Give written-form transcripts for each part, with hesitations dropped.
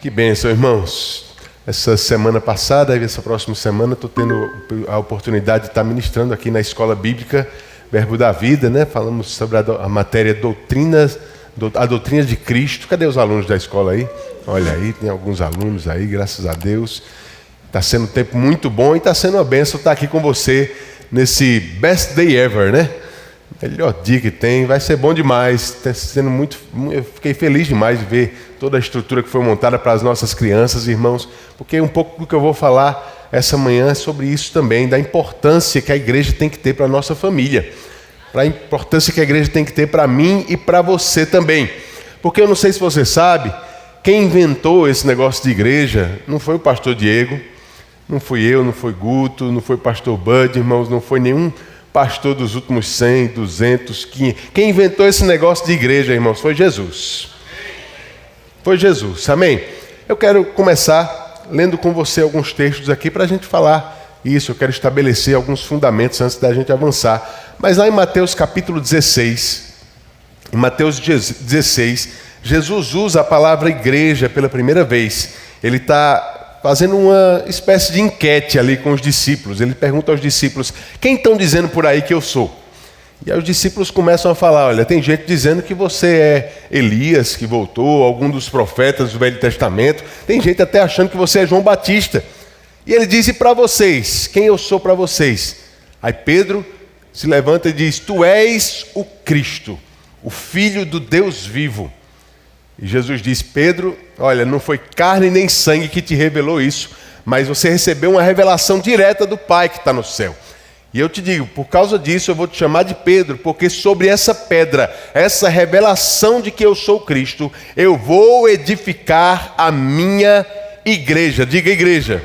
Que bênção, irmãos. Essa semana passada e essa próxima semana estou tendo a oportunidade de estar ministrando aqui na Escola Bíblica Verbo da Vida, né? Falamos sobre a matéria a doutrina de Cristo. Cadê os alunos da escola aí? Olha aí, tem alguns alunos aí, graças a Deus. Está sendo um tempo muito bom e está sendo uma bênção estar aqui com você nesse Best Day Ever, né? Melhor dia que tem, vai ser bom demais. Está sendo eu fiquei feliz demais de ver toda a estrutura que foi montada para as nossas crianças, irmãos, porque um pouco do que eu vou falar essa manhã é sobre isso também, da importância que a igreja tem que ter para a nossa família, a importância que a igreja tem que ter para mim e para você também. Porque eu não sei se você sabe, quem inventou esse negócio de igreja não foi o pastor Diego, não fui eu, não foi Guto, não foi o pastor Bud, irmãos, não foi nenhum pastor dos últimos 100, 200, 500. Quem inventou esse negócio de igreja, irmãos, foi Jesus. Foi Jesus, amém? Eu quero começar lendo com você alguns textos aqui para a gente falar isso. Eu quero estabelecer alguns fundamentos antes da gente avançar. Mas lá em Mateus capítulo 16, em Mateus 16, Jesus usa a palavra igreja pela primeira vez. Ele está fazendo uma espécie de enquete ali com os discípulos. Ele pergunta aos discípulos: quem estão dizendo por aí que eu sou? E aí os discípulos começam a falar: olha, tem gente dizendo que você é Elias que voltou, algum dos profetas do Velho Testamento. Tem gente até achando que você é João Batista. E ele diz: e para vocês? Quem eu sou para vocês? Aí Pedro se levanta e diz: tu és o Cristo, o Filho do Deus vivo. E Jesus diz: Pedro, olha, não foi carne nem sangue que te revelou isso, mas você recebeu uma revelação direta do Pai que está no céu. E eu te digo, por causa disso eu vou te chamar de Pedro, porque sobre essa pedra, essa revelação de que eu sou Cristo, eu vou edificar a minha igreja. Diga igreja.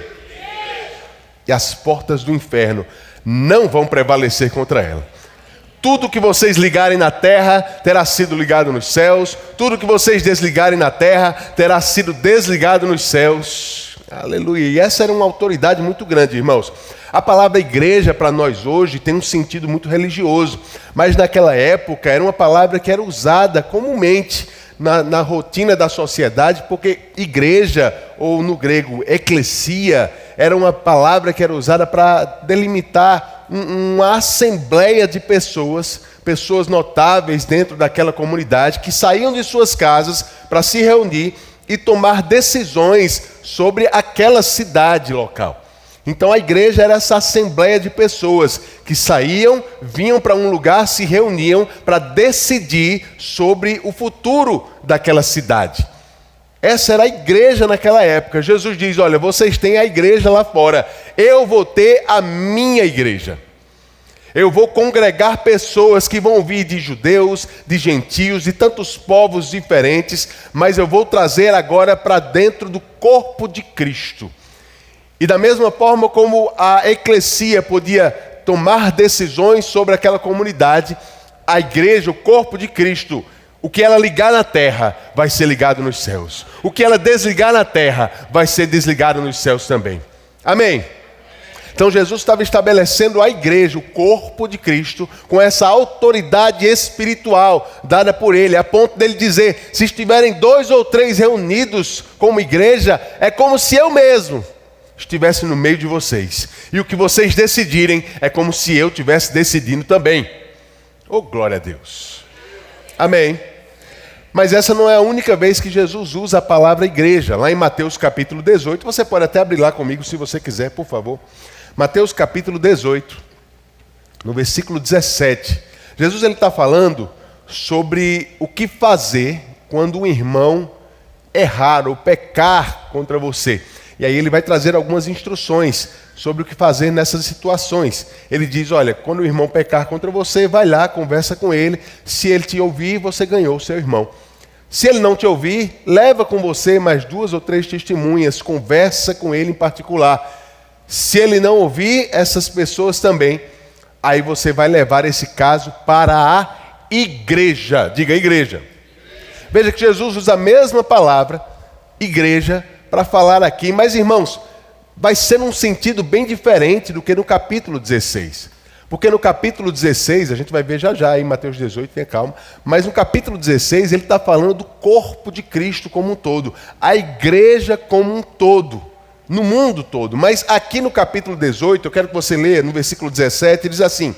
E as portas do inferno não vão prevalecer contra ela. Tudo que vocês ligarem na terra terá sido ligado nos céus. Tudo que vocês desligarem na terra terá sido desligado nos céus. Aleluia. E essa era uma autoridade muito grande, irmãos. A palavra igreja para nós hoje tem um sentido muito religioso. Mas naquela época era uma palavra que era usada comumente na rotina da sociedade, porque igreja, ou no grego eclesia, era uma palavra que era usada para delimitar uma assembleia de pessoas notáveis dentro daquela comunidade, que saíam de suas casas para se reunir e tomar decisões sobre aquela cidade local. Então a igreja era essa assembleia de pessoas que saíam, vinham para um lugar, se reuniam para decidir sobre o futuro daquela cidade. Essa era a igreja naquela época. Jesus diz: olha, vocês têm a igreja lá fora, eu vou ter a minha igreja. Eu vou congregar pessoas que vão vir de judeus, de gentios, de tantos povos diferentes, mas eu vou trazer agora para dentro do corpo de Cristo. E da mesma forma como a eclesia podia tomar decisões sobre aquela comunidade, a igreja, o corpo de Cristo, o que ela ligar na terra vai ser ligado nos céus. O que ela desligar na terra vai ser desligado nos céus também. Amém? Então Jesus estava estabelecendo a igreja, o corpo de Cristo, com essa autoridade espiritual dada por ele, a ponto dele dizer: se estiverem 2 ou 3 reunidos como igreja, é como se eu mesmo estivesse no meio de vocês. E o que vocês decidirem é como se eu estivesse decidindo também. Oh, glória a Deus. Amém. Mas essa não é a única vez que Jesus usa a palavra igreja. Lá em Mateus capítulo 18, você pode até abrir lá comigo se você quiser, por favor. Mateus capítulo 18, no versículo 17. Jesus está falando sobre o que fazer quando um irmão errar ou pecar contra você. E aí ele vai trazer algumas instruções sobre o que fazer nessas situações. Ele diz: olha, quando o irmão pecar contra você, vai lá, conversa com ele. Se ele te ouvir, você ganhou o seu irmão. Se ele não te ouvir, leva com você mais 2 ou 3 testemunhas, conversa com ele em particular. Se ele não ouvir essas pessoas também, aí você vai levar esse caso para a igreja. Diga igreja. Veja que Jesus usa a mesma palavra, igreja, para falar aqui, mas irmãos, vai ser num sentido bem diferente do que no capítulo 16. Porque no capítulo 16, a gente vai ver já em Mateus 18, tenha calma, mas no capítulo 16 ele está falando do corpo de Cristo como um todo, a igreja como um todo, no mundo todo. Mas aqui no capítulo 18, eu quero que você leia no versículo 17, diz assim: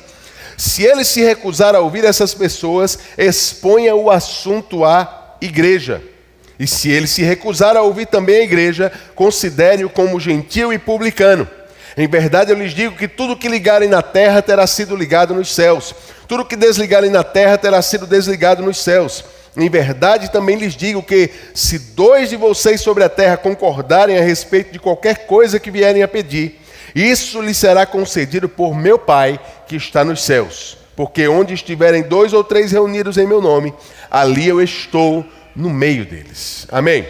se ele se recusar a ouvir essas pessoas, exponha o assunto à igreja. E se ele se recusar a ouvir também a igreja, considere-o como gentil e publicano. Em verdade eu lhes digo que tudo que ligarem na terra terá sido ligado nos céus. Tudo que desligarem na terra terá sido desligado nos céus. Em verdade também lhes digo que se 2 de vocês sobre a terra concordarem a respeito de qualquer coisa que vierem a pedir, isso lhes será concedido por meu Pai que está nos céus. Porque onde estiverem 2 ou 3 reunidos em meu nome, ali eu estou no meio deles. Amém?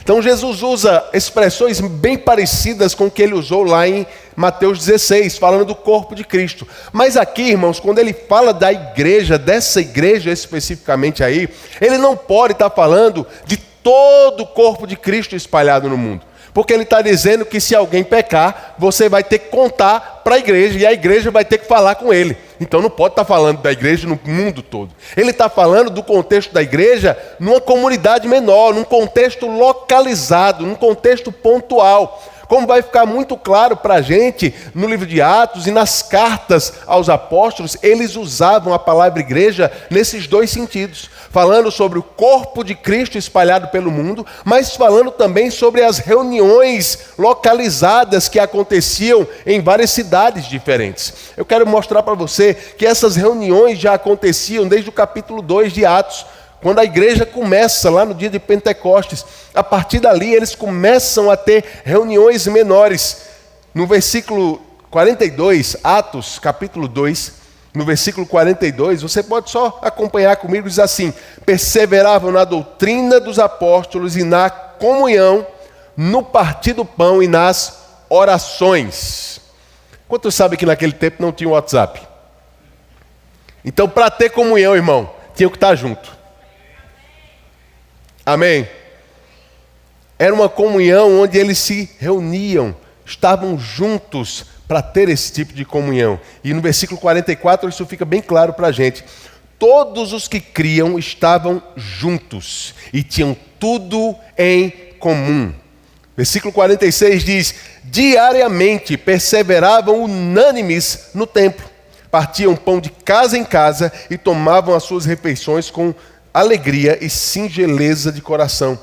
Então Jesus usa expressões bem parecidas com o que ele usou lá em Mateus 16, falando do corpo de Cristo. Mas aqui, irmãos, quando ele fala da igreja, dessa igreja especificamente aí, ele não pode estar falando de todo o corpo de Cristo espalhado no mundo. Porque ele está dizendo que se alguém pecar, você vai ter que contar para a igreja e a igreja vai ter que falar com ele. Então não pode estar falando da igreja no mundo todo. Ele está falando do contexto da igreja numa comunidade menor, num contexto localizado, num contexto pontual. Como vai ficar muito claro para a gente no livro de Atos e nas cartas aos apóstolos, eles usavam a palavra igreja nesses 2 sentidos. Falando sobre o corpo de Cristo espalhado pelo mundo, mas falando também sobre as reuniões localizadas que aconteciam em várias cidades diferentes. Eu quero mostrar para você que essas reuniões já aconteciam desde o capítulo 2 de Atos, quando a igreja começa lá no dia de Pentecostes. A partir dali eles começam a ter reuniões menores. No versículo 42, Atos capítulo 2, no versículo 42, você pode só acompanhar comigo, diz assim: perseveravam na doutrina dos apóstolos e na comunhão, no partir do pão e nas orações. Quantos sabem que naquele tempo não tinha WhatsApp? Então, para ter comunhão, irmão, tinha que estar junto. Amém? Era uma comunhão onde eles se reuniam, estavam juntos para ter esse tipo de comunhão. E no versículo 44 isso fica bem claro para a gente. Todos os que criam estavam juntos e tinham tudo em comum. Versículo 46 diz: diariamente perseveravam unânimes no templo, partiam pão de casa em casa e tomavam as suas refeições com alegria e singeleza de coração.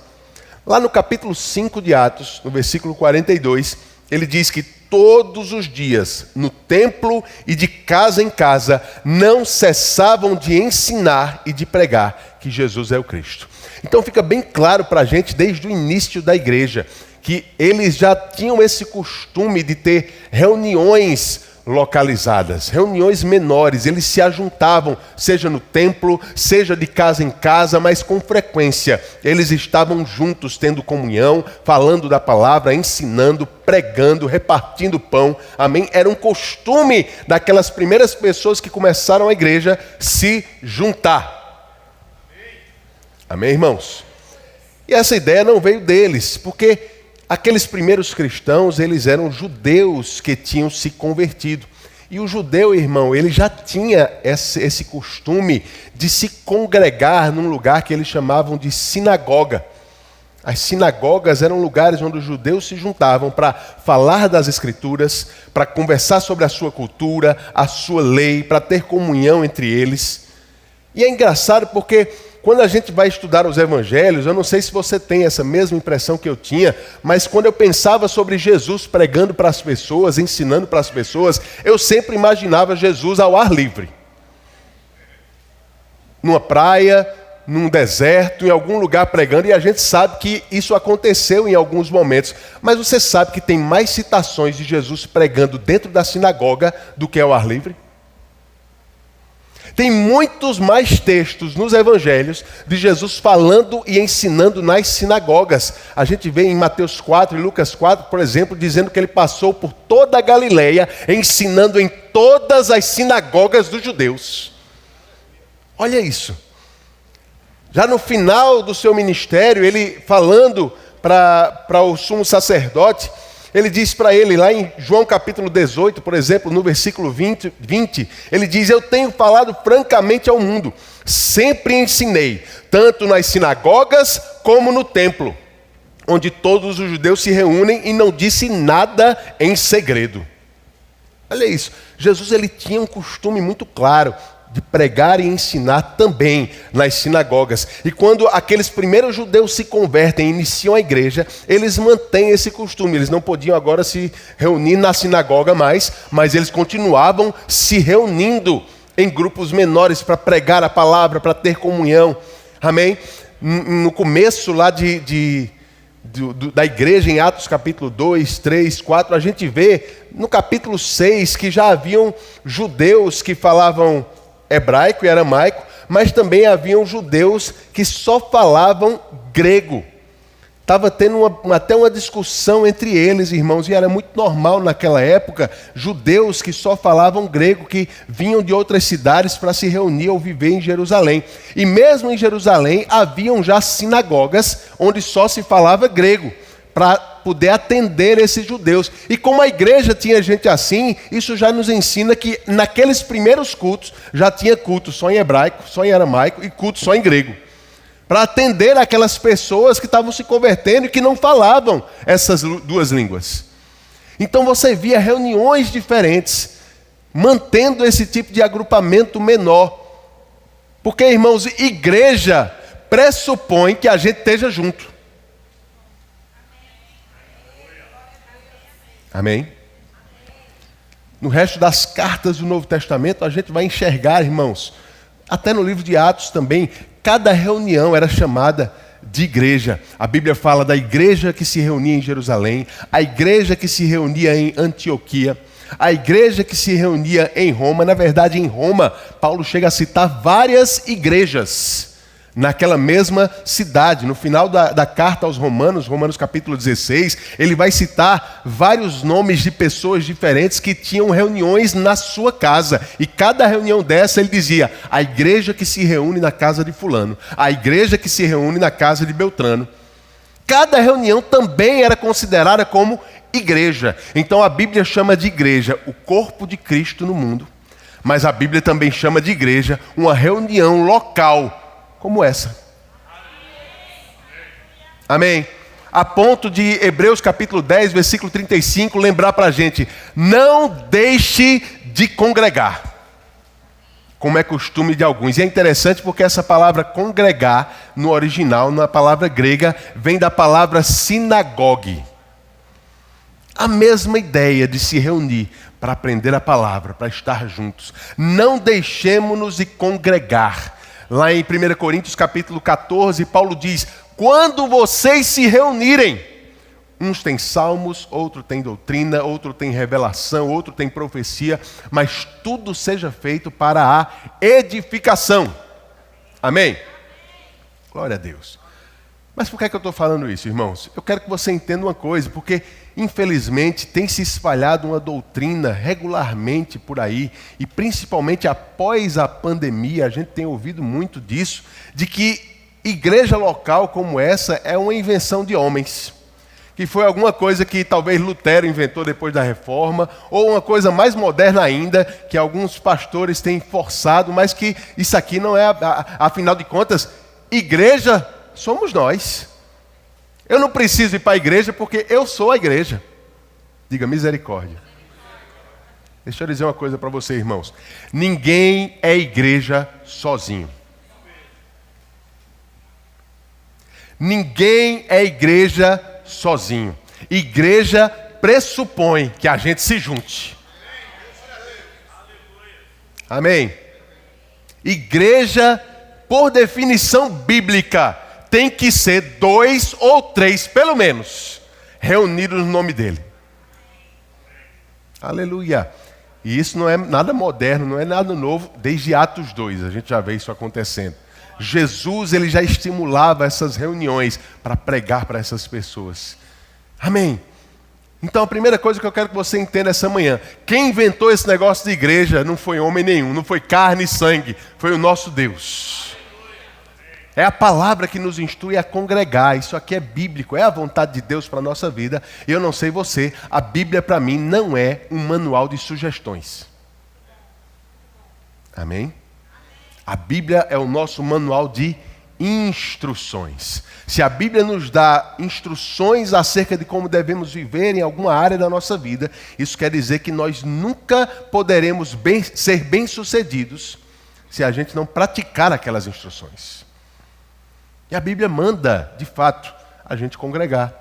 Lá no capítulo 5 de Atos, no versículo 42, ele diz que todos os dias, no templo e de casa em casa, não cessavam de ensinar e de pregar que Jesus é o Cristo. Então fica bem claro para a gente, desde o início da igreja, que eles já tinham esse costume de ter reuniões localizadas, reuniões menores. Eles se ajuntavam, seja no templo, seja de casa em casa, mas com frequência eles estavam juntos, tendo comunhão, falando da palavra, ensinando, pregando, repartindo pão. Amém? Era um costume daquelas primeiras pessoas que começaram a igreja se juntar. Amém, irmãos? E essa ideia não veio deles, porque aqueles primeiros cristãos, eles eram judeus que tinham se convertido. E o judeu, irmão, ele já tinha esse costume de se congregar num lugar que eles chamavam de sinagoga. As sinagogas eram lugares onde os judeus se juntavam para falar das Escrituras, para conversar sobre a sua cultura, a sua lei, para ter comunhão entre eles. E é engraçado porque quando a gente vai estudar os evangelhos, eu não sei se você tem essa mesma impressão que eu tinha, mas quando eu pensava sobre Jesus pregando para as pessoas, ensinando para as pessoas, eu sempre imaginava Jesus ao ar livre. Numa praia, num deserto, em algum lugar pregando, e a gente sabe que isso aconteceu em alguns momentos. Mas você sabe que tem mais citações de Jesus pregando dentro da sinagoga do que ao ar livre? Tem muitos mais textos nos evangelhos de Jesus falando e ensinando nas sinagogas. A gente vê em Mateus 4 e Lucas 4, por exemplo, dizendo que ele passou por toda a Galileia, ensinando em todas as sinagogas dos judeus. Olha isso. Já no final do seu ministério, ele falando para o sumo sacerdote, Ele diz para ele, lá em João capítulo 18, por exemplo, no versículo 20, ele diz: eu tenho falado francamente ao mundo, sempre ensinei, tanto nas sinagogas como no templo, onde todos os judeus se reúnem, e não disse nada em segredo. Olha isso, Jesus ele tinha um costume muito claro de pregar e ensinar também nas sinagogas. E quando aqueles primeiros judeus se convertem e iniciam a igreja, eles mantêm esse costume. Eles não podiam agora se reunir na sinagoga mais, mas eles continuavam se reunindo em grupos menores para pregar a palavra, para ter comunhão. Amém? No começo lá da igreja, em Atos capítulo 2, 3, 4, a gente vê no capítulo 6 que já haviam judeus que falavam hebraico e aramaico, mas também haviam judeus que só falavam grego. Estava tendo até uma discussão entre eles, irmãos, e era muito normal naquela época, judeus que só falavam grego, que vinham de outras cidades para se reunir ou viver em Jerusalém. E mesmo em Jerusalém, haviam já sinagogas onde só se falava grego, para poder atender esses judeus. E como a igreja tinha gente assim, isso já nos ensina que naqueles primeiros cultos, já tinha culto só em hebraico, só em aramaico e culto só em grego, para atender aquelas pessoas que estavam se convertendo e que não falavam essas duas línguas. Então você via reuniões diferentes, mantendo esse tipo de agrupamento menor. Porque, irmãos, igreja pressupõe que a gente esteja junto. Amém? No resto das cartas do Novo Testamento, a gente vai enxergar, irmãos, até no livro de Atos também, cada reunião era chamada de igreja. A Bíblia fala da igreja que se reunia em Jerusalém, a igreja que se reunia em Antioquia, a igreja que se reunia em Roma. Na verdade, em Roma, Paulo chega a citar várias igrejas naquela mesma cidade. No final da carta aos Romanos, Romanos capítulo 16, ele vai citar vários nomes de pessoas diferentes que tinham reuniões na sua casa. E cada reunião dessa ele dizia: a igreja que se reúne na casa de fulano, a igreja que se reúne na casa de Beltrano. Cada reunião também era considerada como igreja. Então a Bíblia chama de igreja o corpo de Cristo no mundo, mas a Bíblia também chama de igreja uma reunião local como essa. Amém? A ponto de Hebreus capítulo 10, versículo 35, lembrar para a gente: não deixe de congregar, como é costume de alguns. E é interessante porque essa palavra congregar, no original, na palavra grega, vem da palavra sinagogue. A mesma ideia de se reunir para aprender a palavra, para estar juntos. Não deixemos-nos de congregar. Lá em 1 Coríntios capítulo 14, Paulo diz: quando vocês se reunirem, uns têm salmos, outro tem doutrina, outro tem revelação, outro tem profecia, mas tudo seja feito para a edificação. Amém? Glória a Deus. Mas por que eu estou falando isso, irmãos? Eu quero que você entenda uma coisa, porque infelizmente tem se espalhado uma doutrina regularmente por aí, e principalmente após a pandemia, a gente tem ouvido muito disso, de que igreja local como essa é uma invenção de homens, que foi alguma coisa que talvez Lutero inventou depois da Reforma, ou uma coisa mais moderna ainda, que alguns pastores têm forçado, mas que isso aqui não é, afinal de contas, igreja somos nós. Eu não preciso ir para a igreja porque eu sou a igreja. Diga misericórdia. Deixa eu dizer uma coisa para você, irmãos. Ninguém é igreja sozinho. Ninguém é igreja sozinho. Igreja pressupõe que a gente se junte. Amém? Igreja, por definição bíblica, tem que ser 2 ou 3, pelo menos, reunidos no nome dele. Aleluia. E isso não é nada moderno, não é nada novo, desde Atos 2, a gente já vê isso acontecendo. Jesus, ele já estimulava essas reuniões para pregar para essas pessoas. Amém? Então a primeira coisa que eu quero que você entenda essa manhã: quem inventou esse negócio de igreja não foi homem nenhum, não foi carne e sangue, foi o nosso Deus. É a palavra que nos instrui a congregar. Isso aqui é bíblico, é a vontade de Deus para a nossa vida. Eu não sei você, a Bíblia para mim não é um manual de sugestões. Amém? A Bíblia é o nosso manual de instruções. Se a Bíblia nos dá instruções acerca de como devemos viver em alguma área da nossa vida, isso quer dizer que nós nunca poderemos ser bem-sucedidos se a gente não praticar aquelas instruções. E a Bíblia manda, de fato, a gente congregar.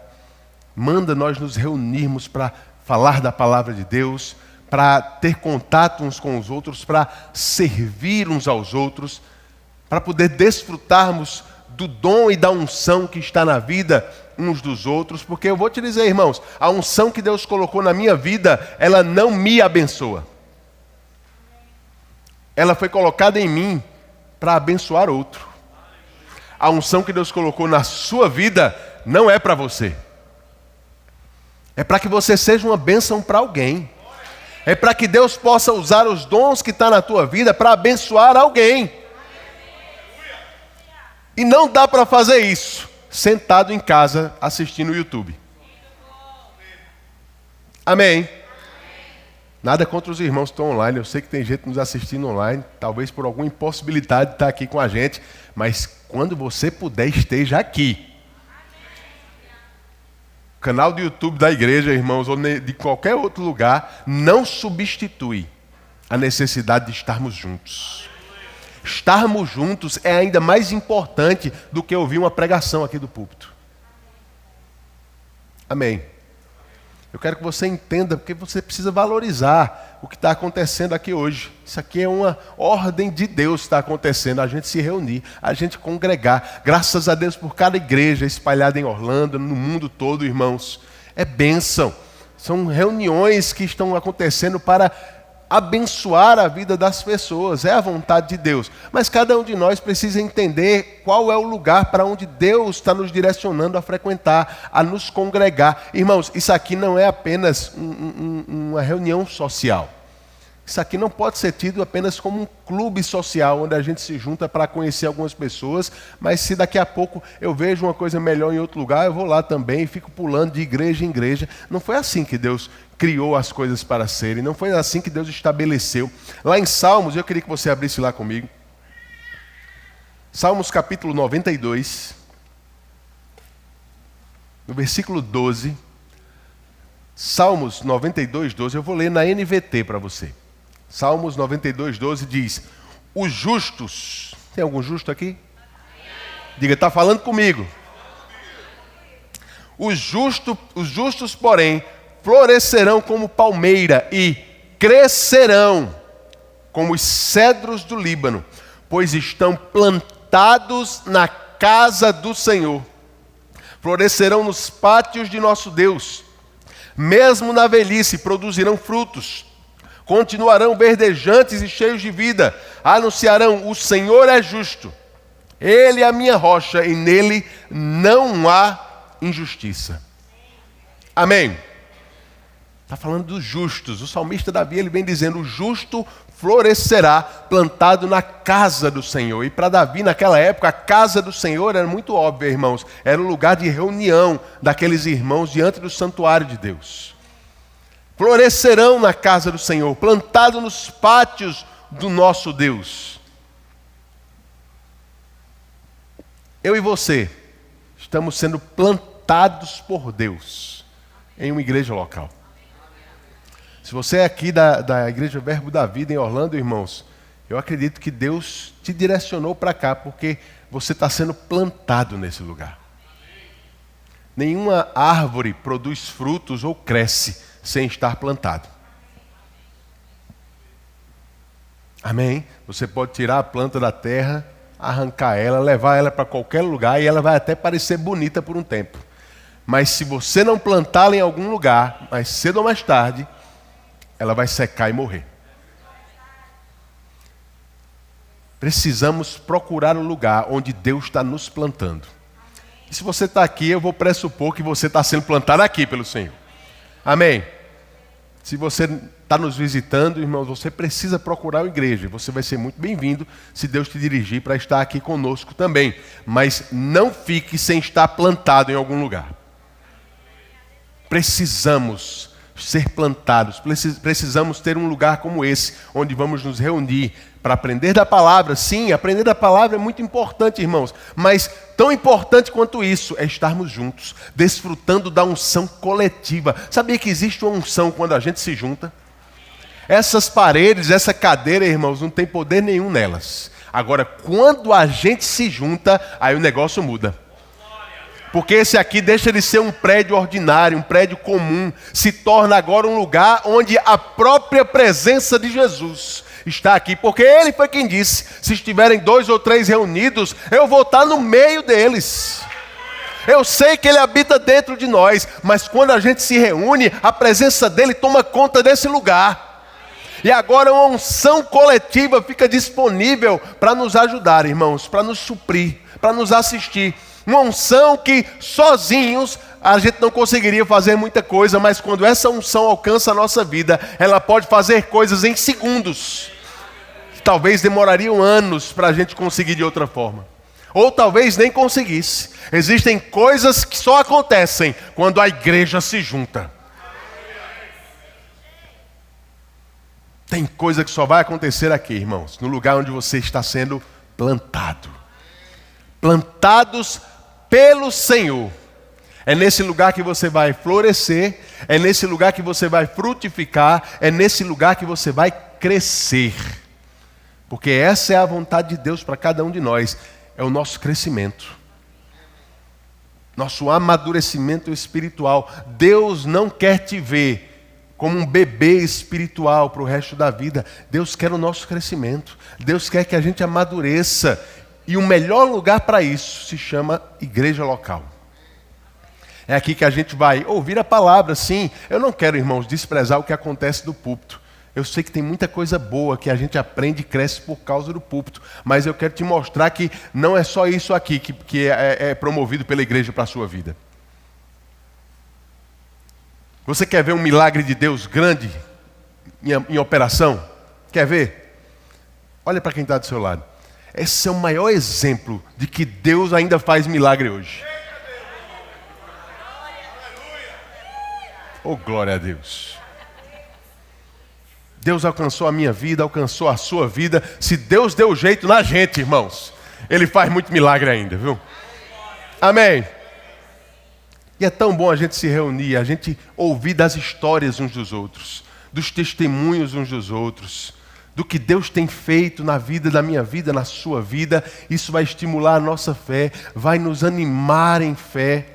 Manda nós nos reunirmos para falar da palavra de Deus, para ter contato uns com os outros, para servir uns aos outros, para poder desfrutarmos do dom e da unção que está na vida uns dos outros. Porque eu vou te dizer, irmãos, a unção que Deus colocou na minha vida, ela não me abençoa. Ela foi colocada em mim para abençoar outro. A unção que Deus colocou na sua vida não é para você. É para que você seja uma bênção para alguém. É para que Deus possa usar os dons que estão na tua vida para abençoar alguém. E não dá para fazer isso sentado em casa assistindo o YouTube. Amém? Nada contra os irmãos que estão online. Eu sei que tem gente nos assistindo online, talvez por alguma impossibilidade de estar aqui com a gente, mas quando você puder, esteja aqui. O canal do YouTube da igreja, irmãos, ou de qualquer outro lugar, não substitui a necessidade de estarmos juntos. Estarmos juntos é ainda mais importante do que ouvir uma pregação aqui do púlpito. Amém. Eu quero que você entenda, porque você precisa valorizar o que está acontecendo aqui hoje. Isso aqui é uma ordem de Deus que está acontecendo, a gente se reunir, a gente congregar. Graças a Deus por cada igreja espalhada em Orlando, no mundo todo, irmãos. É bênção. São reuniões que estão acontecendo para abençoar a vida das pessoas, é a vontade de Deus. Mas cada um de nós precisa entender qual é o lugar para onde Deus está nos direcionando a frequentar, a nos congregar. Irmãos, isso aqui não é apenas uma reunião social. Isso aqui não pode ser tido apenas como um clube social, onde a gente se junta para conhecer algumas pessoas, mas se daqui a pouco eu vejo uma coisa melhor em outro lugar, eu vou lá também e fico pulando de igreja em igreja. Não foi assim que Deus criou as coisas para serem, não foi assim que Deus estabeleceu. Lá em Salmos, eu queria que você abrisse lá comigo. Salmos capítulo 92, no versículo 12. Salmos 92, 12, eu vou ler na NVT para você. Salmos 92, 12 diz: os justos, tem algum justo aqui? Diga, está falando comigo. Os justos, porém, florescerão como palmeira e crescerão como os cedros do Líbano, pois estão plantados na casa do Senhor. Florescerão nos pátios de nosso Deus. Mesmo na velhice produzirão frutos. Continuarão verdejantes e cheios de vida. Anunciarão: o Senhor é justo. Ele é a minha rocha e nele não há injustiça. Amém. Está falando dos justos. O salmista Davi, ele vem dizendo: o justo florescerá plantado na casa do Senhor. E para Davi, naquela época, a casa do Senhor era muito óbvia, irmãos. Era o lugar de reunião daqueles irmãos diante do santuário de Deus. Florescerão na casa do Senhor, plantado nos pátios do nosso Deus. Eu e você estamos sendo plantados por Deus em uma igreja local. Se você é aqui da Igreja Verbo da Vida em Orlando, irmãos, eu acredito que Deus te direcionou para cá, porque você está sendo plantado nesse lugar. Nenhuma árvore produz frutos ou cresce sem estar plantado. Amém? Você pode tirar a planta da terra, arrancar ela, levar ela para qualquer lugar e ela vai até parecer bonita por um tempo. Mas se você não plantá-la em algum lugar, mais cedo ou mais tarde, ela vai secar e morrer. Precisamos procurar um lugar onde Deus está nos plantando. E se você está aqui, eu vou pressupor que você está sendo plantado aqui pelo Senhor. Amém? Se você está nos visitando, irmãos, você precisa procurar a igreja. Você vai ser muito bem-vindo se Deus te dirigir para estar aqui conosco também. Mas não fique sem estar plantado em algum lugar. Precisamos ser plantados, precisamos ter um lugar como esse, onde vamos nos reunir para aprender da palavra. Sim, aprender da palavra é muito importante, irmãos, mas tão importante quanto isso é estarmos juntos, desfrutando da unção coletiva. Sabia que existe uma unção quando a gente se junta? Essas paredes, essa cadeira, irmãos, não tem poder nenhum nelas. Agora, quando a gente se junta, aí o negócio muda. Porque esse aqui deixa de ser um prédio ordinário, um prédio comum, se torna agora um lugar onde a própria presença de Jesus está aqui. Porque Ele foi quem disse, se estiverem 2 ou 3 reunidos, eu vou estar no meio deles. Eu sei que Ele habita dentro de nós, mas quando a gente se reúne, a presença dEle toma conta desse lugar. E agora uma unção coletiva fica disponível para nos ajudar, irmãos, para nos suprir, para nos assistir. Uma unção que sozinhos a gente não conseguiria fazer muita coisa, mas quando essa unção alcança a nossa vida, ela pode fazer coisas em segundos. Talvez demorariam anos para a gente conseguir de outra forma. Ou talvez nem conseguisse. Existem coisas que só acontecem quando a igreja se junta. Tem coisa que só vai acontecer aqui, irmãos, no lugar onde você está sendo plantado. Plantados pelo Senhor. É nesse lugar que você vai florescer, é nesse lugar que você vai frutificar, é nesse lugar que você vai crescer. Porque essa é a vontade de Deus para cada um de nós, é o nosso crescimento. Nosso amadurecimento espiritual. Deus não quer te ver como um bebê espiritual para o resto da vida. Deus quer o nosso crescimento. Deus quer que a gente amadureça. E o melhor lugar para isso se chama igreja local. É aqui que a gente vai ouvir a palavra, sim. Eu não quero, irmãos, desprezar o que acontece do púlpito. Eu sei que tem muita coisa boa que a gente aprende e cresce por causa do púlpito. Mas eu quero te mostrar que não é só isso aqui que é promovido pela igreja para a sua vida. Você quer ver um milagre de Deus grande em operação? Quer ver? Olha para quem está do seu lado. Esse é o maior exemplo de que Deus ainda faz milagre hoje. Oh, glória a Deus. Deus alcançou a minha vida, alcançou a sua vida. Se Deus deu jeito na gente, irmãos, Ele faz muito milagre ainda, viu? Amém. E é tão bom a gente se reunir, a gente ouvir das histórias uns dos outros, dos testemunhos uns dos outros, do que Deus tem feito na vida, da minha vida, na sua vida. Isso vai estimular a nossa fé, vai nos animar em fé.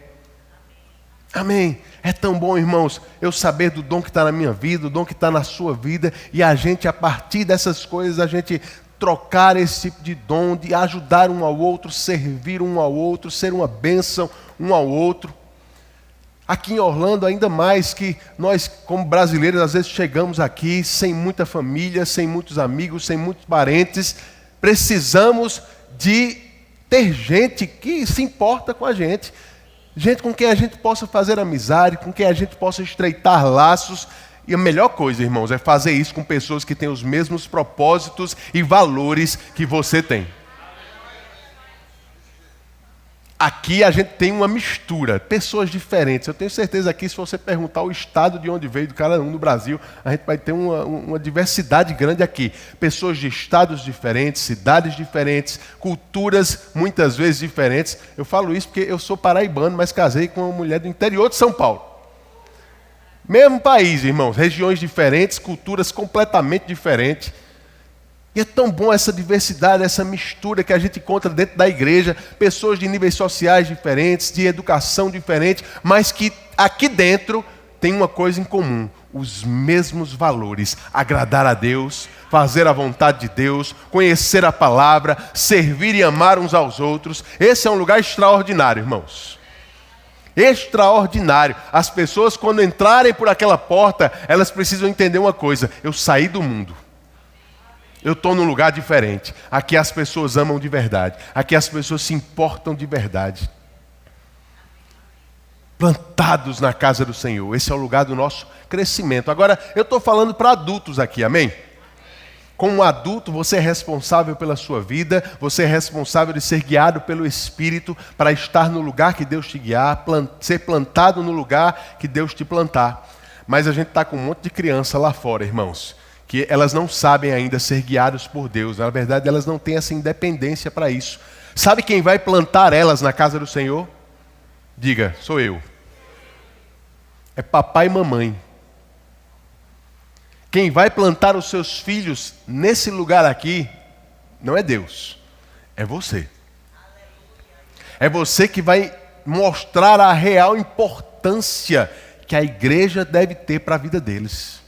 Amém. É tão bom, irmãos, eu saber do dom que está na minha vida, do dom que está na sua vida, e a gente, a partir dessas coisas, a gente trocar esse tipo de dom, de ajudar um ao outro, servir um ao outro, ser uma bênção um ao outro. Aqui em Orlando, ainda mais que nós, como brasileiros, às vezes chegamos aqui sem muita família, sem muitos amigos, sem muitos parentes. Precisamos de ter gente que se importa com a gente. Gente com quem a gente possa fazer amizade, com quem a gente possa estreitar laços. E a melhor coisa, irmãos, é fazer isso com pessoas que têm os mesmos propósitos e valores que você tem. Aqui a gente tem uma mistura, pessoas diferentes. Eu tenho certeza aqui, se você perguntar o estado de onde veio do cada um no Brasil, a gente vai ter uma diversidade grande aqui. Pessoas de estados diferentes, cidades diferentes, culturas muitas vezes diferentes. Eu falo isso porque eu sou paraibano, mas casei com uma mulher do interior de São Paulo. Mesmo país, irmãos, regiões diferentes, culturas completamente diferentes. E é tão bom essa diversidade, essa mistura que a gente encontra dentro da igreja, pessoas de níveis sociais diferentes, de educação diferente, mas que aqui dentro tem uma coisa em comum, os mesmos valores: agradar a Deus, fazer a vontade de Deus, conhecer a palavra, servir e amar uns aos outros. Esse é um lugar extraordinário, irmãos. Extraordinário. As pessoas, quando entrarem por aquela porta, elas precisam entender uma coisa: eu saí do mundo. Eu estou num lugar diferente. Aqui as pessoas amam de verdade. Aqui as pessoas se importam de verdade. plantados na casa do Senhor. Esse é o lugar do nosso crescimento. Agora, eu estou falando para adultos aqui, amém? Como adulto, você é responsável pela sua vida, você é responsável de ser guiado pelo Espírito para estar no lugar que Deus te guiar, ser plantado no lugar que Deus te plantar. Mas a gente está com um monte de criança lá fora, irmãos, que elas não sabem ainda ser guiadas por Deus. Na verdade, elas não têm essa independência para isso. Sabe quem vai plantar elas na casa do Senhor? Diga, sou eu. É papai e mamãe. Quem vai plantar os seus filhos nesse lugar aqui, não é Deus, é você. É você que vai mostrar a real importância que a igreja deve ter para a vida deles.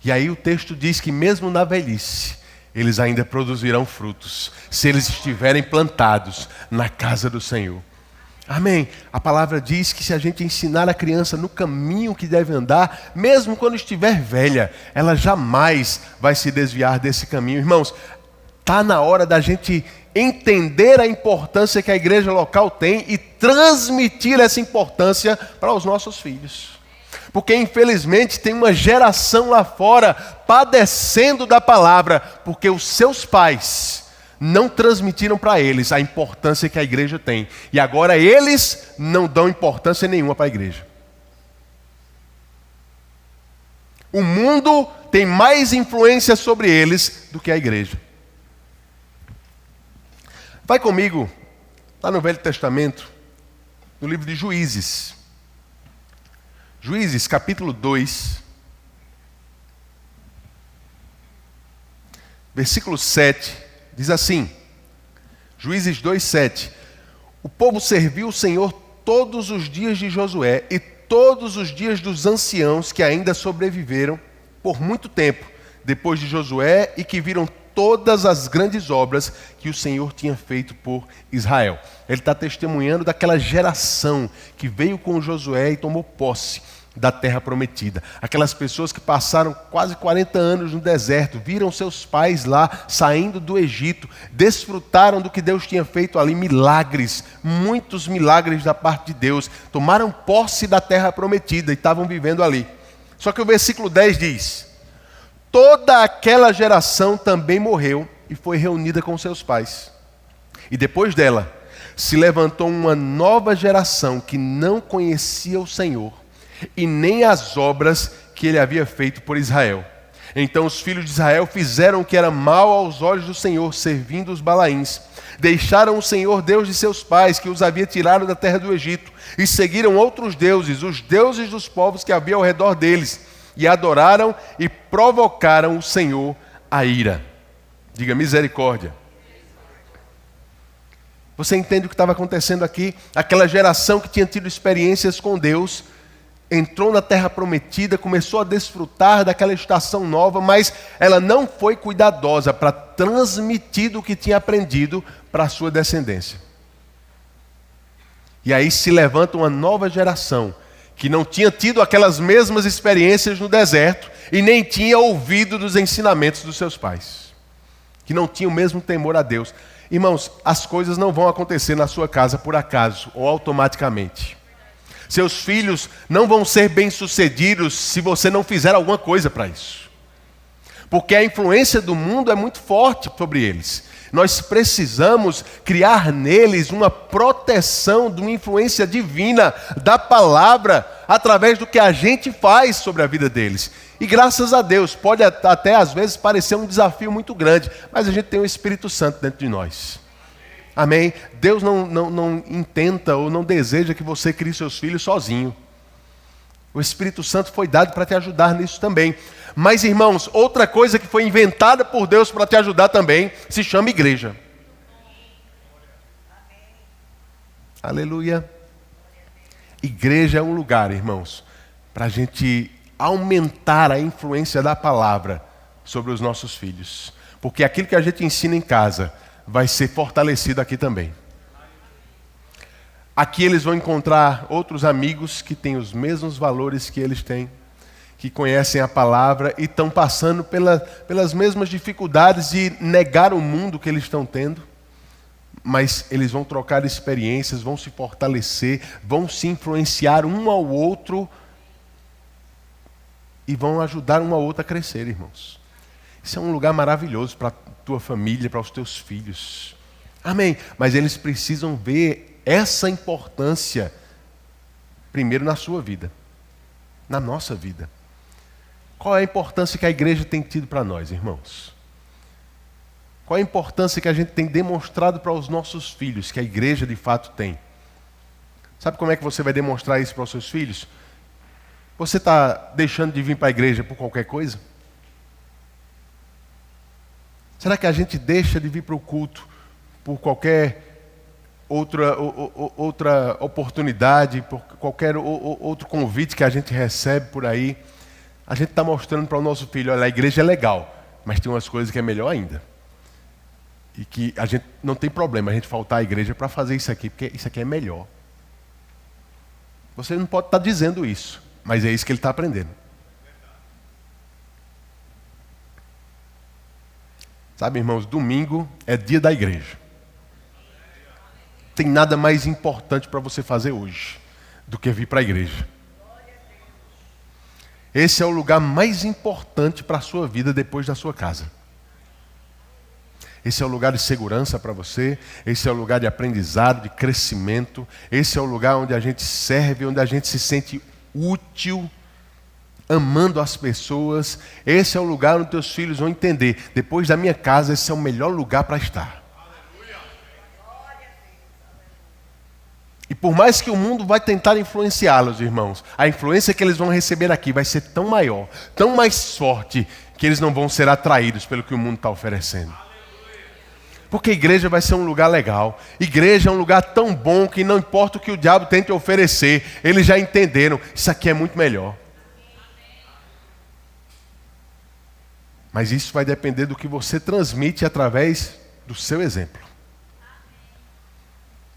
E aí o texto diz que mesmo na velhice, eles ainda produzirão frutos, se eles estiverem plantados na casa do Senhor. Amém. A palavra diz que se a gente ensinar a criança no caminho que deve andar, mesmo quando estiver velha, ela jamais vai se desviar desse caminho. Irmãos, está na hora da gente entender a importância que a igreja local tem e transmitir essa importância para os nossos filhos. Porque infelizmente tem uma geração lá fora padecendo da palavra, porque os seus pais não transmitiram para eles a importância que a igreja tem. E agora eles não dão importância nenhuma para a igreja. O mundo tem mais influência sobre eles do que a igreja. Vai comigo, lá no Velho Testamento, no livro de Juízes. Juízes, capítulo 2, versículo 7. Diz assim, Juízes 2:7, o povo serviu o Senhor todos os dias de Josué e todos os dias dos anciãos que ainda sobreviveram por muito tempo depois de Josué e que viram todas as grandes obras que o Senhor tinha feito por Israel. Ele está testemunhando daquela geração que veio com Josué e tomou posse da terra prometida. Aquelas pessoas que passaram quase 40 anos no deserto, viram seus pais lá saindo do Egito, desfrutaram do que Deus tinha feito ali, milagres, muitos milagres da parte de Deus, tomaram posse da terra prometida e estavam vivendo ali. Só que o versículo 10 diz, toda aquela geração também morreu e foi reunida com seus pais. E depois dela, se levantou uma nova geração que não conhecia o Senhor, e nem as obras que ele havia feito por Israel. Então os filhos de Israel fizeram o que era mal aos olhos do Senhor, servindo os Balaíns. Deixaram o Senhor Deus de seus pais, que os havia tirado da terra do Egito, e seguiram outros deuses, os deuses dos povos que havia ao redor deles, e adoraram e provocaram o Senhor a ira. Diga misericórdia. Você entende o que estava acontecendo aqui? Aquela geração que tinha tido experiências com Deus, entrou na terra prometida, começou a desfrutar daquela estação nova, mas ela não foi cuidadosa para transmitir o que tinha aprendido para a sua descendência. E aí se levanta uma nova geração que não tinha tido aquelas mesmas experiências no deserto e nem tinha ouvido dos ensinamentos dos seus pais, que não tinha o mesmo temor a Deus. Irmãos, as coisas não vão acontecer na sua casa por acaso ou automaticamente. Seus filhos não vão ser bem-sucedidos se você não fizer alguma coisa para isso. Porque a influência do mundo é muito forte sobre eles. Nós precisamos criar neles uma proteção de uma influência divina da palavra através do que a gente faz sobre a vida deles. E graças a Deus, pode até às vezes parecer um desafio muito grande, mas a gente tem o Espírito Santo dentro de nós. Amém? Deus não intenta ou não deseja que você crie seus filhos sozinho. O Espírito Santo foi dado para te ajudar nisso também. Mas, irmãos, outra coisa que foi inventada por Deus para te ajudar também, se chama igreja. Aleluia. Igreja é um lugar, irmãos, para a gente aumentar a influência da palavra sobre os nossos filhos. Porque aquilo que a gente ensina em casa vai ser fortalecido aqui também. Aqui eles vão encontrar outros amigos que têm os mesmos valores que eles têm, que conhecem a palavra e estão passando pelas mesmas dificuldades de negar o mundo que eles estão tendo. mas eles vão trocar experiências, vão se fortalecer, vão se influenciar um ao outro e vão ajudar um ao outro a crescer, irmãos. Isso é um lugar maravilhoso para a tua família, para os teus filhos. Amém. Mas eles precisam ver essa importância primeiro na sua vida, na nossa vida. Qual é a importância que a igreja tem tido para nós, irmãos? Qual é a importância que a gente tem demonstrado para os nossos filhos, que a igreja de fato tem? Sabe como é que você vai demonstrar isso para os seus filhos? Você está deixando de vir para a igreja por qualquer coisa? Será que a gente deixa de vir para o culto por qualquer outra oportunidade, por qualquer outro convite que a gente recebe por aí? A gente está mostrando para o nosso filho, olha, a igreja é legal, mas tem umas coisas que é melhor ainda. E que a gente não tem problema a gente faltar à igreja para fazer isso aqui, porque isso aqui é melhor. Você não pode estar dizendo isso, mas é isso que ele está aprendendo. Sabe, irmãos, domingo é dia da igreja. Tem nada mais importante para você fazer hoje do que vir para a igreja. Esse é o lugar mais importante para a sua vida depois da sua casa. Esse é o lugar de segurança para você, esse é o lugar de aprendizado, de crescimento, esse é o lugar onde a gente serve, onde a gente se sente útil, amando as pessoas. Esse é o lugar onde teus filhos vão entender, depois da minha casa, esse é o melhor lugar para estar. E por mais que o mundo vai tentar influenciá-los, irmãos, a influência que eles vão receber aqui vai ser tão maior, tão mais forte, que eles não vão ser atraídos pelo que o mundo está oferecendo. Porque a igreja vai ser um lugar legal. Igreja é um lugar tão bom que não importa o que o diabo tente oferecer, eles já entenderam, isso aqui é muito melhor. Mas isso vai depender do que você transmite através do seu exemplo,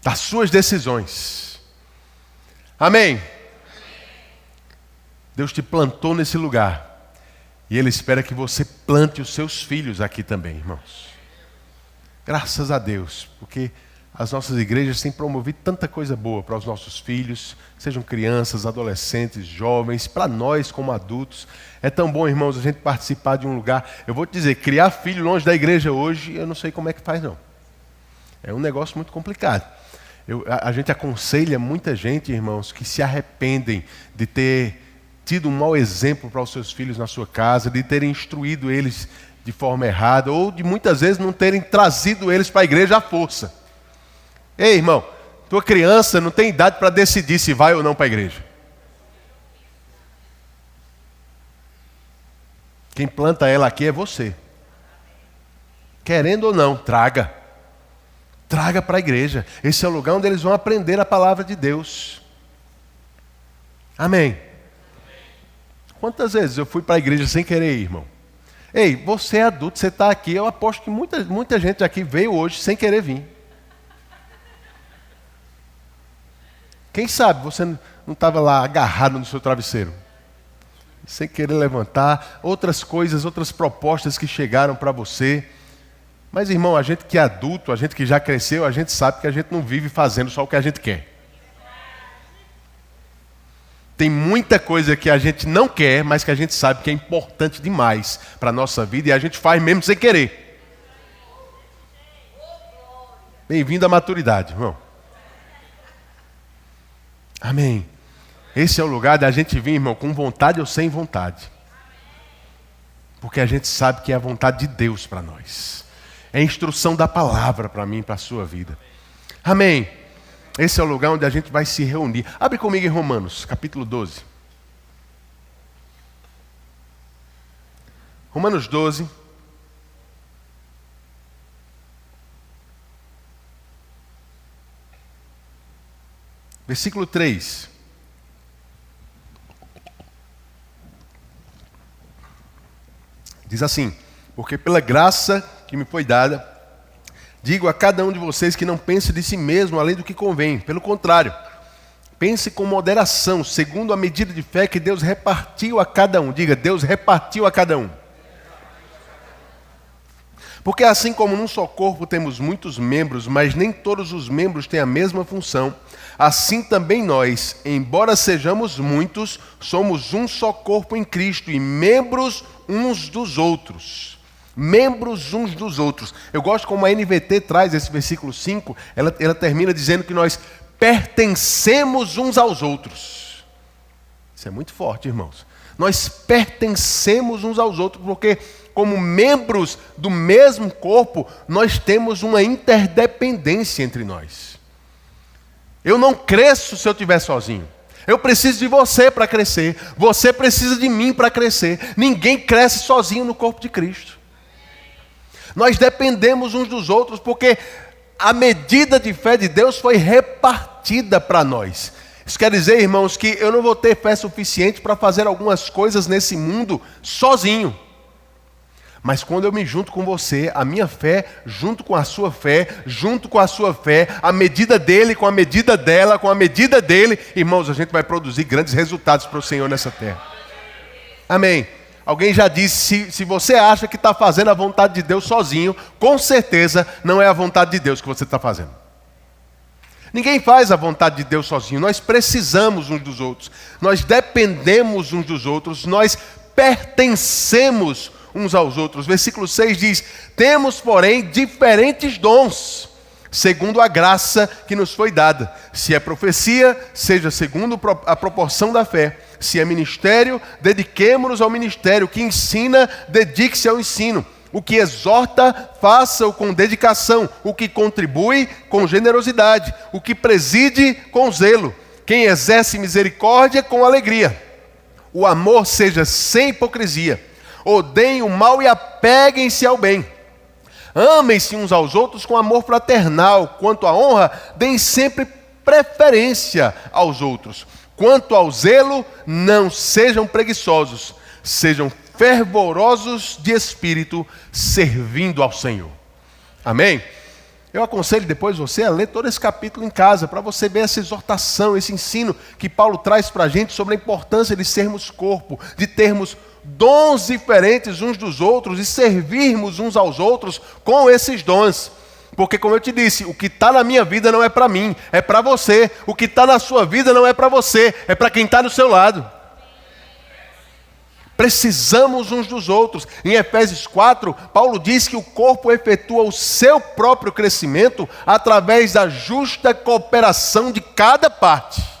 das suas decisões. Amém? Deus te plantou nesse lugar e Ele espera que você plante os seus filhos aqui também, irmãos. Graças a Deus, porque as nossas igrejas têm promovido tanta coisa boa para os nossos filhos, sejam crianças, adolescentes, jovens, para nós como adultos. É tão bom, irmãos, a gente participar de um lugar. Eu vou te dizer, criar filho longe da igreja hoje, eu não sei como é que faz não. É um negócio muito complicado. A gente aconselha muita gente, irmãos, que se arrependem de ter tido um mau exemplo para os seus filhos na sua casa, de terem instruído eles de forma errada, ou de muitas vezes não terem trazido eles para a igreja à força. Ei, irmão, tua criança não tem idade para decidir se vai ou não para a igreja. Quem planta ela aqui é você. Querendo ou não, traga. Traga para a igreja. Esse é o lugar onde eles vão aprender a palavra de Deus. Amém. Quantas vezes eu fui para a igreja sem querer ir, irmão? Ei, você é adulto, você está aqui, eu aposto que muita gente aqui veio hoje sem querer vir. Quem sabe você não estava lá agarrado no seu travesseiro, sem querer levantar, outras coisas, outras propostas que chegaram para você. Mas, irmão, a gente que é adulto, a gente que já cresceu, a gente sabe que a gente não vive fazendo só o que a gente quer. Tem muita coisa que a gente não quer, mas que a gente sabe que é importante demais para a nossa vida e a gente faz mesmo sem querer. Bem-vindo à maturidade, irmão. Amém. Esse é o lugar da gente vir, irmão, com vontade ou sem vontade. Porque a gente sabe que é a vontade de Deus para nós. É a instrução da palavra para mim e para a sua vida. Amém. Esse é o lugar onde a gente vai se reunir. Abre comigo em Romanos, capítulo 12. Romanos 12. Versículo 3. Diz assim: porque pela graça que me foi dada, digo a cada um de vocês que não pense de si mesmo além do que convém. Pelo contrário, pense com moderação, segundo a medida de fé que Deus repartiu a cada um. Diga, Deus repartiu a cada um. Porque assim como num só corpo temos muitos membros, mas nem todos os membros têm a mesma função, assim também nós, embora sejamos muitos, somos um só corpo em Cristo e membros uns dos outros. Membros uns dos outros. Eu gosto como a NVT traz esse versículo 5, ela termina dizendo que nós pertencemos uns aos outros. Isso é muito forte, irmãos. Nós pertencemos uns aos outros, porque como membros do mesmo corpo, nós temos uma interdependência entre nós. Eu não cresço se eu estiver sozinho. Eu preciso de você para crescer. Você precisa de mim para crescer. Ninguém cresce sozinho no corpo de Cristo. Nós dependemos uns dos outros, porque a medida de fé de Deus foi repartida para nós. Isso quer dizer, irmãos, que eu não vou ter fé suficiente para fazer algumas coisas nesse mundo sozinho. Mas quando eu me junto com você, a minha fé, junto com a sua fé, junto com a sua fé, a medida dele, com a medida dela, com a medida dele, irmãos, a gente vai produzir grandes resultados para o Senhor nessa terra. Amém. Alguém já disse, se você acha que está fazendo a vontade de Deus sozinho, com certeza não é a vontade de Deus que você está fazendo. Ninguém faz a vontade de Deus sozinho, nós precisamos uns dos outros, nós dependemos uns dos outros, nós pertencemos uns aos outros. Versículo 6 diz: temos, porém, diferentes dons, segundo a graça que nos foi dada. Se é profecia, seja segundo a proporção da fé. Se é ministério, dediquemo-nos ao ministério. O que ensina, dedique-se ao ensino. O que exorta, faça-o com dedicação. O que contribui, com generosidade. O que preside, com zelo. Quem exerce misericórdia, com alegria. O amor seja sem hipocrisia. Odeiem o mal e apeguem-se ao bem. Amem-se uns aos outros com amor fraternal. Quanto à honra, deem sempre preferência aos outros. Quanto ao zelo, não sejam preguiçosos, sejam fervorosos de espírito, servindo ao Senhor. Amém? Eu aconselho depois você a ler todo esse capítulo em casa, para você ver essa exortação, esse ensino que Paulo traz para a gente sobre a importância de sermos corpo, de termos dons diferentes uns dos outros e servirmos uns aos outros com esses dons. Porque, como eu te disse, o que está na minha vida não é para mim, é para você. O que está na sua vida não é para você, é para quem está do seu lado. Precisamos uns dos outros. Em Efésios 4, Paulo diz que o corpo efetua o seu próprio crescimento através da justa cooperação de cada parte.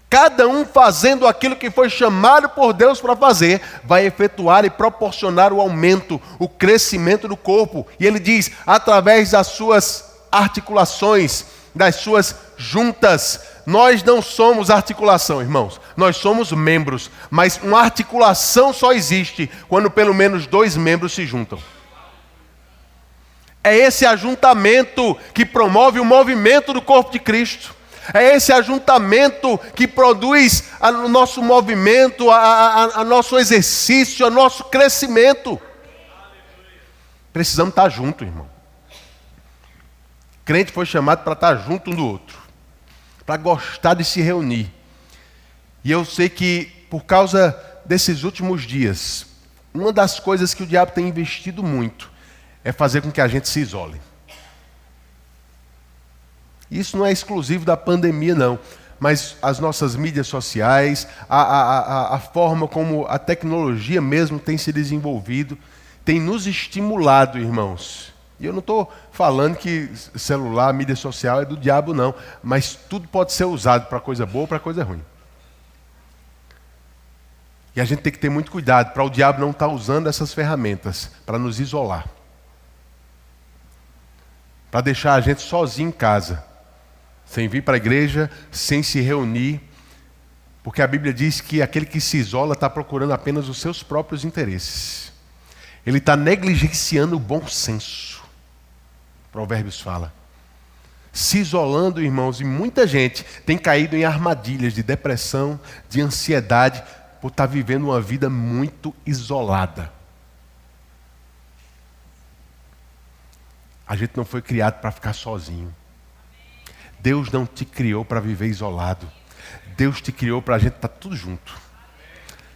Cada um fazendo aquilo que foi chamado por Deus para fazer, vai efetuar e proporcionar o aumento, o crescimento do corpo. E ele diz, através das suas articulações, das suas juntas. Nós não somos articulação, irmãos. Nós somos membros. Mas uma articulação só existe quando pelo menos 2 membros se juntam. É esse ajuntamento que promove o movimento do corpo de Cristo. É esse ajuntamento que produz o nosso movimento, a nosso exercício, o nosso crescimento. Precisamos estar juntos, irmão. Crente foi chamado para estar junto um do outro, para gostar de se reunir. E eu sei que por causa desses últimos dias, uma das coisas que o diabo tem investido muito é fazer com que a gente se isole. Isso não é exclusivo da pandemia, não. Mas as nossas mídias sociais, a forma como a tecnologia mesmo tem se desenvolvido, tem nos estimulado, irmãos. E eu não estou falando que celular, mídia social é do diabo, não. Mas tudo pode ser usado para coisa boa ou para coisa ruim. E a gente tem que ter muito cuidado para o diabo não estar usando essas ferramentas para nos isolar. Para deixar a gente sozinho em casa. Sem vir para a igreja, sem se reunir, porque a Bíblia diz que aquele que se isola está procurando apenas os seus próprios interesses. Ele está negligenciando o bom senso. Provérbios fala. Se isolando, irmãos, e muita gente tem caído em armadilhas de depressão, de ansiedade, por estar vivendo uma vida muito isolada. A gente não foi criado para ficar sozinho. Deus não te criou para viver isolado. Deus te criou para a gente estar tudo junto.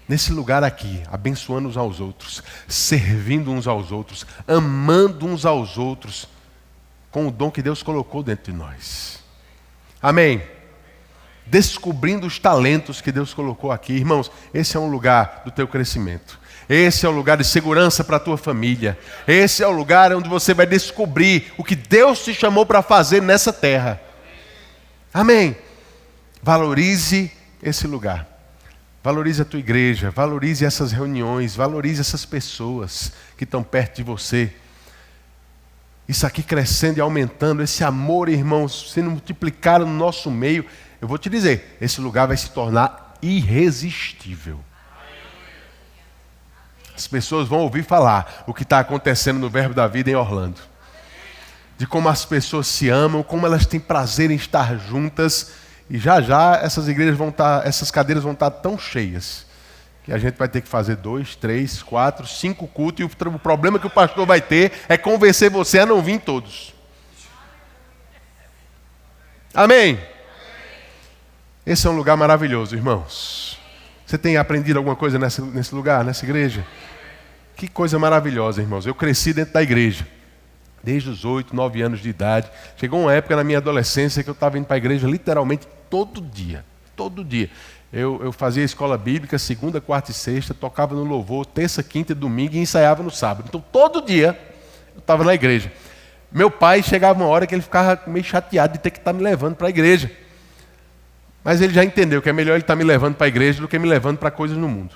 nesse lugar aqui, abençoando uns aos outros, servindo uns aos outros, amando uns aos outros, com o dom que Deus colocou dentro de nós. Amém? Descobrindo os talentos que Deus colocou aqui. Irmãos, esse é um lugar do teu crescimento. Esse é o lugar de segurança para a tua família. Esse é o lugar onde você vai descobrir o que Deus te chamou para fazer nessa terra. Amém? Valorize esse lugar. Valorize a tua igreja. Valorize essas reuniões. Valorize essas pessoas que estão perto de você. Isso aqui crescendo e aumentando. Esse amor, irmãos, sendo multiplicado no nosso meio. Eu vou te dizer, esse lugar vai se tornar irresistível. As pessoas vão ouvir falar o que está acontecendo no Verbo da Vida em Orlando. De como as pessoas se amam, como elas têm prazer em estar juntas. E já já essas igrejas vão estar, essas cadeiras vão estar tão cheias que a gente vai ter que fazer 2, 3, 4, 5 cultos. E o problema que o pastor vai ter é convencer você a não vir todos. Amém? Esse é um lugar maravilhoso, irmãos. Você tem aprendido alguma coisa nesse lugar, nessa igreja? Que coisa maravilhosa, irmãos. Eu cresci dentro da igreja, desde os 8, 9 anos de idade. Chegou uma época na minha adolescência que eu estava indo para a igreja literalmente todo dia. Todo dia. Eu fazia escola bíblica, segunda, quarta e sexta, tocava no louvor, terça, quinta e domingo e ensaiava no sábado. Então todo dia eu estava na igreja. Meu pai chegava uma hora que ele ficava meio chateado de ter que estar me levando para a igreja. Mas ele já entendeu que é melhor ele estar me levando para a igreja do que me levando para coisas no mundo.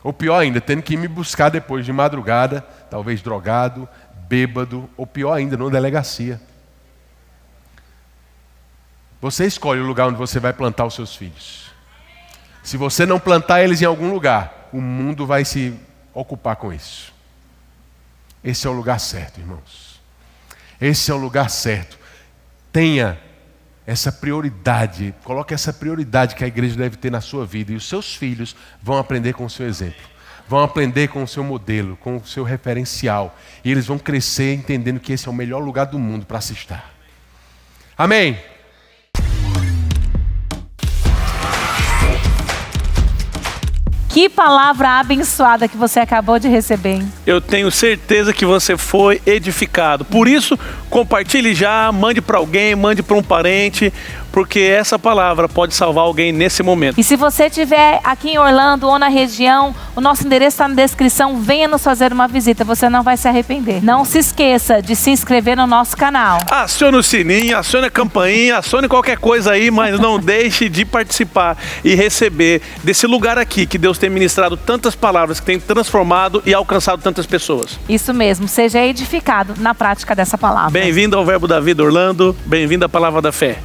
Ou pior ainda, tendo que ir me buscar depois de madrugada, talvez drogado, bêbado, ou pior ainda, numa delegacia. Você escolhe o lugar onde você vai plantar os seus filhos. Se você não plantar eles em algum lugar, o mundo vai se ocupar com isso. Esse é o lugar certo, irmãos. Esse é o lugar certo. Tenha essa prioridade, coloque essa prioridade que a igreja deve ter na sua vida. E os seus filhos vão aprender com o seu exemplo. Vão aprender com o seu modelo, com o seu referencial. E eles vão crescer entendendo que esse é o melhor lugar do mundo para se estar. Amém? Que palavra abençoada que você acabou de receber. Eu tenho certeza que você foi edificado. Por isso, compartilhe já, mande para alguém, mande para um parente, porque essa palavra pode salvar alguém nesse momento. E se você estiver aqui em Orlando ou na região, o nosso endereço está na descrição. Venha nos fazer uma visita, você não vai se arrepender. Não se esqueça de se inscrever no nosso canal. Acione o sininho, acione a campainha, acione qualquer coisa aí, mas não deixe de participar e receber desse lugar aqui que Deus tem ministrado tantas palavras, que tem transformado e alcançado tantas pessoas. Isso mesmo, seja edificado na prática dessa palavra. Bem-vindo ao Verbo da Vida, Orlando. Bem-vindo à Palavra da Fé.